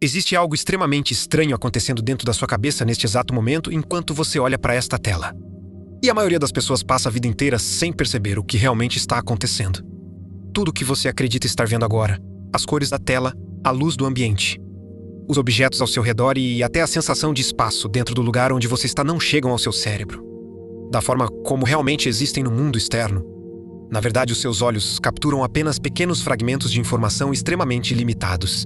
Existe algo extremamente estranho acontecendo dentro da sua cabeça neste exato momento enquanto você olha para esta tela. E a maioria das pessoas passa a vida inteira sem perceber o que realmente está acontecendo. Tudo o que você acredita estar vendo agora, as cores da tela, a luz do ambiente, os objetos ao seu redor e até a sensação de espaço dentro do lugar onde você está não chegam ao seu cérebro. Da forma como realmente existem no mundo externo. Na verdade, os seus olhos capturam apenas pequenos fragmentos de informação extremamente limitados.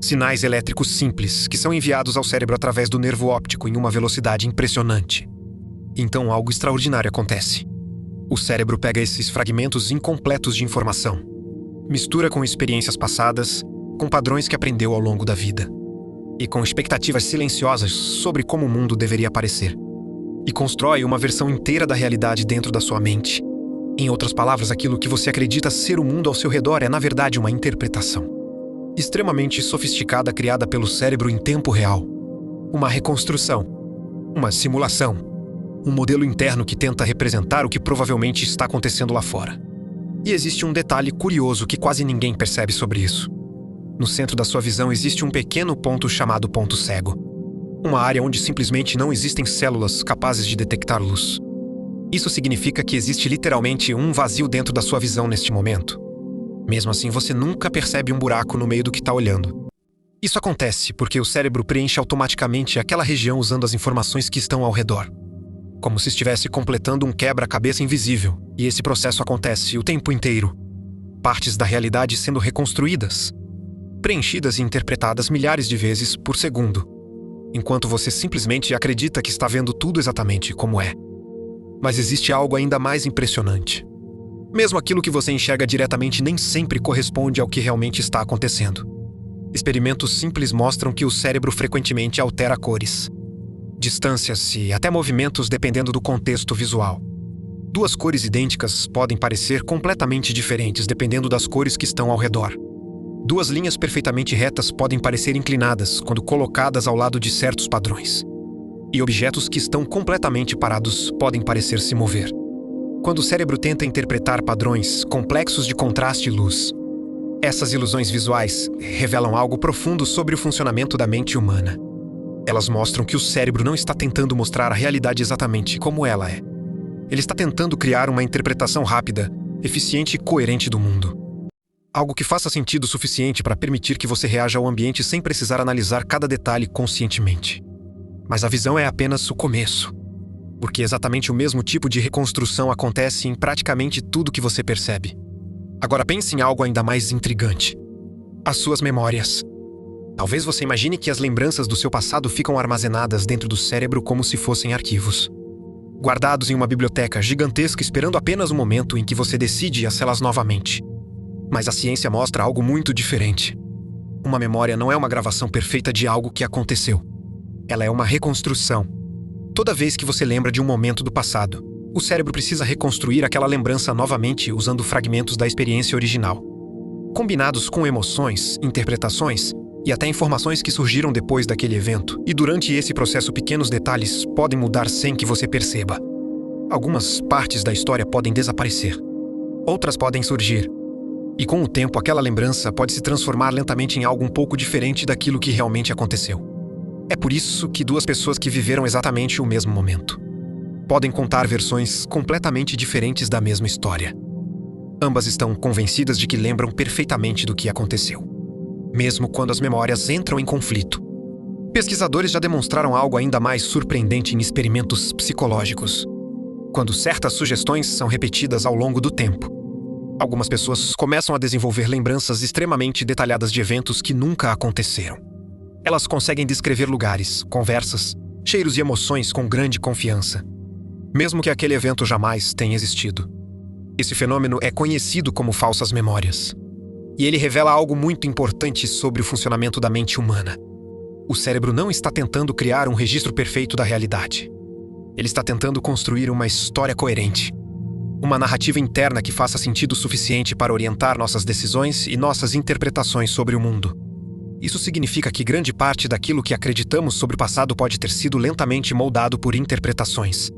Sinais elétricos simples que são enviados ao cérebro através do nervo óptico em uma velocidade impressionante. Então algo extraordinário acontece. O cérebro pega esses fragmentos incompletos de informação, mistura com experiências passadas, com padrões que aprendeu ao longo da vida, e com expectativas silenciosas sobre como o mundo deveria parecer, e constrói uma versão inteira da realidade dentro da sua mente. Em outras palavras, aquilo que você acredita ser o mundo ao seu redor é, na verdade, uma interpretação extremamente sofisticada criada pelo cérebro em tempo real. Uma reconstrução, uma simulação, um modelo interno que tenta representar o que provavelmente está acontecendo lá fora. E existe um detalhe curioso que quase ninguém percebe sobre isso. No centro da sua visão existe um pequeno ponto chamado ponto cego. Uma área onde simplesmente não existem células capazes de detectar luz. Isso significa que existe literalmente um vazio dentro da sua visão neste momento. Mesmo assim, você nunca percebe um buraco no meio do que está olhando. Isso acontece porque o cérebro preenche automaticamente aquela região usando as informações que estão ao redor. Como se estivesse completando um quebra-cabeça invisível, e esse processo acontece o tempo inteiro. Partes da realidade sendo reconstruídas, preenchidas e interpretadas milhares de vezes por segundo, enquanto você simplesmente acredita que está vendo tudo exatamente como é. Mas existe algo ainda mais impressionante. Mesmo aquilo que você enxerga diretamente nem sempre corresponde ao que realmente está acontecendo. Experimentos simples mostram que o cérebro frequentemente altera cores, distâncias e até movimentos dependendo do contexto visual. Duas cores idênticas podem parecer completamente diferentes dependendo das cores que estão ao redor. Duas linhas perfeitamente retas podem parecer inclinadas quando colocadas ao lado de certos padrões. E objetos que estão completamente parados podem parecer se mover. Quando o cérebro tenta interpretar padrões complexos de contraste e luz, essas ilusões visuais revelam algo profundo sobre o funcionamento da mente humana. Elas mostram que o cérebro não está tentando mostrar a realidade exatamente como ela é. Ele está tentando criar uma interpretação rápida, eficiente e coerente do mundo. Algo que faça sentido o suficiente para permitir que você reaja ao ambiente sem precisar analisar cada detalhe conscientemente. Mas a visão é apenas o começo. Porque exatamente o mesmo tipo de reconstrução acontece em praticamente tudo que você percebe. Agora pense em algo ainda mais intrigante. As suas memórias. Talvez você imagine que as lembranças do seu passado ficam armazenadas dentro do cérebro como se fossem arquivos, guardados em uma biblioteca gigantesca esperando apenas o momento em que você decide acessá-las novamente. Mas a ciência mostra algo muito diferente. Uma memória não é uma gravação perfeita de algo que aconteceu. Ela é uma reconstrução. Toda vez que você lembra de um momento do passado, o cérebro precisa reconstruir aquela lembrança novamente usando fragmentos da experiência original, combinados com emoções, interpretações e até informações que surgiram depois daquele evento. E durante esse processo, pequenos detalhes podem mudar sem que você perceba. Algumas partes da história podem desaparecer. Outras podem surgir. E com o tempo, aquela lembrança pode se transformar lentamente em algo um pouco diferente daquilo que realmente aconteceu. É por isso que duas pessoas que viveram exatamente o mesmo momento podem contar versões completamente diferentes da mesma história. Ambas estão convencidas de que lembram perfeitamente do que aconteceu, mesmo quando as memórias entram em conflito. Pesquisadores já demonstraram algo ainda mais surpreendente em experimentos psicológicos. Quando certas sugestões são repetidas ao longo do tempo, algumas pessoas começam a desenvolver lembranças extremamente detalhadas de eventos que nunca aconteceram. Elas conseguem descrever lugares, conversas, cheiros e emoções com grande confiança, mesmo que aquele evento jamais tenha existido. Esse fenômeno é conhecido como falsas memórias. E ele revela algo muito importante sobre o funcionamento da mente humana. O cérebro não está tentando criar um registro perfeito da realidade. Ele está tentando construir uma história coerente. Uma narrativa interna que faça sentido o suficiente para orientar nossas decisões e nossas interpretações sobre o mundo. Isso significa que grande parte daquilo que acreditamos sobre o passado pode ter sido lentamente moldado por interpretações,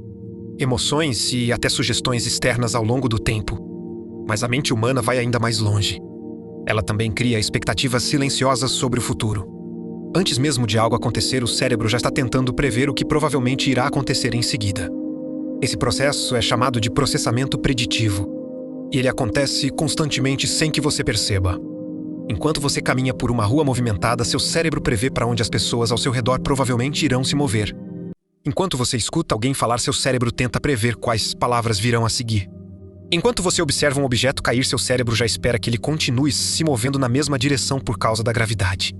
emoções e até sugestões externas ao longo do tempo. Mas a mente humana vai ainda mais longe. Ela também cria expectativas silenciosas sobre o futuro. Antes mesmo de algo acontecer, o cérebro já está tentando prever o que provavelmente irá acontecer em seguida. Esse processo é chamado de processamento preditivo, e ele acontece constantemente sem que você perceba. Enquanto você caminha por uma rua movimentada, seu cérebro prevê para onde as pessoas ao seu redor provavelmente irão se mover. Enquanto você escuta alguém falar, seu cérebro tenta prever quais palavras virão a seguir. Enquanto você observa um objeto cair, seu cérebro já espera que ele continue se movendo na mesma direção por causa da gravidade.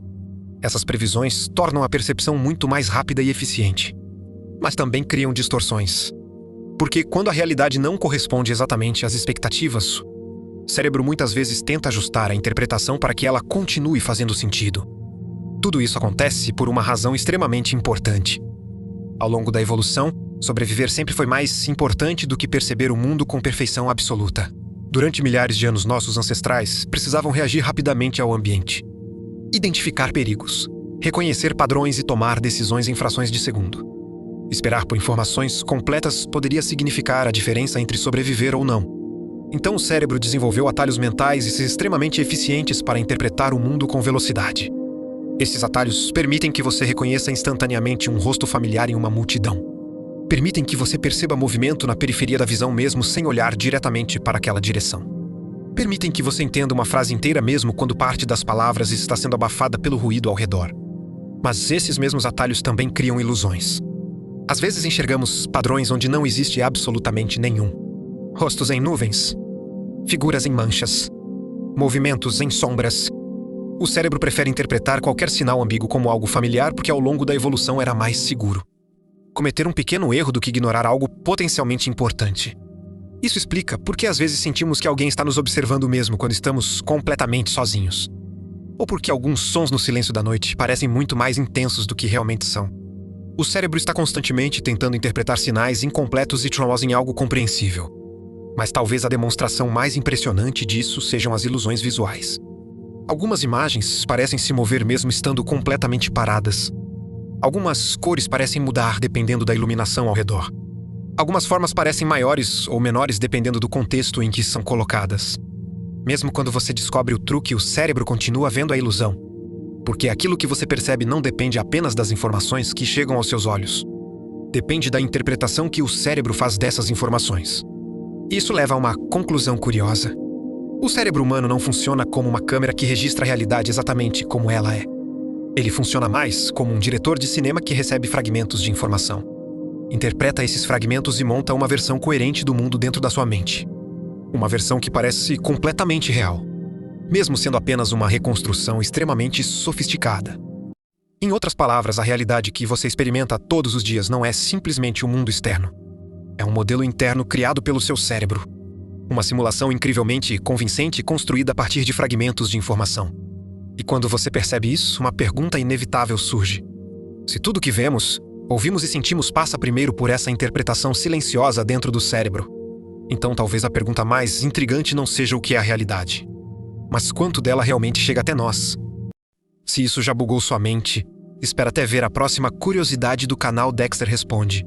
Essas previsões tornam a percepção muito mais rápida e eficiente, mas também criam distorções. Porque quando a realidade não corresponde exatamente às expectativas, o cérebro muitas vezes tenta ajustar a interpretação para que ela continue fazendo sentido. Tudo isso acontece por uma razão extremamente importante. Ao longo da evolução, sobreviver sempre foi mais importante do que perceber o mundo com perfeição absoluta. Durante milhares de anos, nossos ancestrais precisavam reagir rapidamente ao ambiente, identificar perigos, reconhecer padrões e tomar decisões em frações de segundo. Esperar por informações completas poderia significar a diferença entre sobreviver ou não. Então o cérebro desenvolveu atalhos mentais extremamente eficientes para interpretar o mundo com velocidade. Esses atalhos permitem que você reconheça instantaneamente um rosto familiar em uma multidão. Permitem que você perceba movimento na periferia da visão mesmo sem olhar diretamente para aquela direção. Permitem que você entenda uma frase inteira mesmo quando parte das palavras está sendo abafada pelo ruído ao redor. Mas esses mesmos atalhos também criam ilusões. Às vezes enxergamos padrões onde não existe absolutamente nenhum. Rostos em nuvens, figuras em manchas, movimentos em sombras. O cérebro prefere interpretar qualquer sinal ambíguo como algo familiar porque ao longo da evolução era mais seguro. Cometer um pequeno erro do que ignorar algo potencialmente importante. Isso explica por que às vezes sentimos que alguém está nos observando mesmo quando estamos completamente sozinhos. Ou porque alguns sons no silêncio da noite parecem muito mais intensos do que realmente são. O cérebro está constantemente tentando interpretar sinais incompletos e transformá-los em algo compreensível. Mas talvez a demonstração mais impressionante disso sejam as ilusões visuais. Algumas imagens parecem se mover mesmo estando completamente paradas. Algumas cores parecem mudar dependendo da iluminação ao redor. Algumas formas parecem maiores ou menores dependendo do contexto em que são colocadas. Mesmo quando você descobre o truque, o cérebro continua vendo a ilusão. Porque aquilo que você percebe não depende apenas das informações que chegam aos seus olhos. Depende da interpretação que o cérebro faz dessas informações. Isso leva a uma conclusão curiosa. O cérebro humano não funciona como uma câmera que registra a realidade exatamente como ela é. Ele funciona mais como um diretor de cinema que recebe fragmentos de informação. Interpreta esses fragmentos e monta uma versão coerente do mundo dentro da sua mente. Uma versão que parece completamente real, mesmo sendo apenas uma reconstrução extremamente sofisticada. Em outras palavras, a realidade que você experimenta todos os dias não é simplesmente o mundo externo. É um modelo interno criado pelo seu cérebro. Uma simulação incrivelmente convincente construída a partir de fragmentos de informação. E quando você percebe isso, uma pergunta inevitável surge. Se tudo que vemos, ouvimos e sentimos passa primeiro por essa interpretação silenciosa dentro do cérebro, então talvez a pergunta mais intrigante não seja o que é a realidade, mas quanto dela realmente chega até nós. Se isso já bugou sua mente, espera até ver a próxima curiosidade do canal Dexter Responde.